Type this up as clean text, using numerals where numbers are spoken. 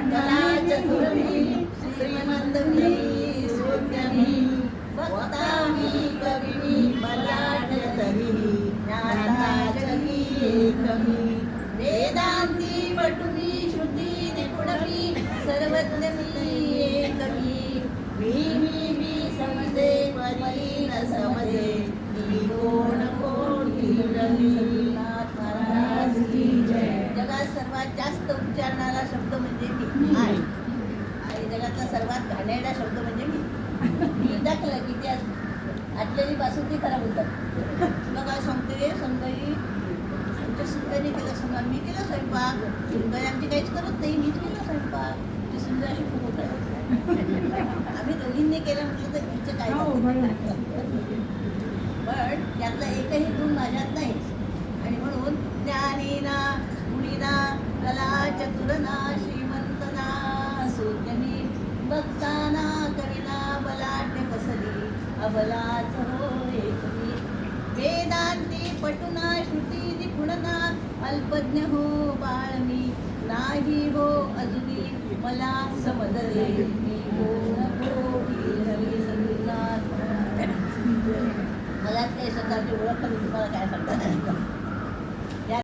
कला चतुरमी श्रीमंत मी सूर्यमी वक्ता मी कवी मी बलाढ्य तरी ज्ञाता जगी एकमी वेदांती पटुमी श्रुती निपुणमी सर्वज्ञ मी एकमी मी समजे परी न समजे मी कोण महाराज की जय. जगात सर्वात जास्त उच्चारणारा शब्द म्हणजे मी आहे आणि जगातला सर्वात घाणेरडा शब्द म्हणजे मी दाखलं की त्या आटलेली बासुंदी खराब होतात. तुला काय सांगते संगाई आमच्या सुंदरने केलं समजा मी केलं स्वयंपाक सुंदर आमची काहीच करत नाही मीच केलं स्वयंपाक ती सुंदर अशी खूप होत आम्ही दोघींनी केलं म्हटलं तर तिचं काय पण त्यातला एकही गुण माझ्यात नाही आणि म्हणून ज्ञानीना मुनीना कला चतुरना श्रीमंतना सूर्यनी भक्ताना कविना बलाढ्य कसली अबलाच हो एकमी वेदांती पटुना श्रुती निपुणना अल्पज्ञ हो बाळमी नाही हो अजुनी मला समजले मी हो मला काही स्वतःची ओळख तुम्हाला काय सांगतात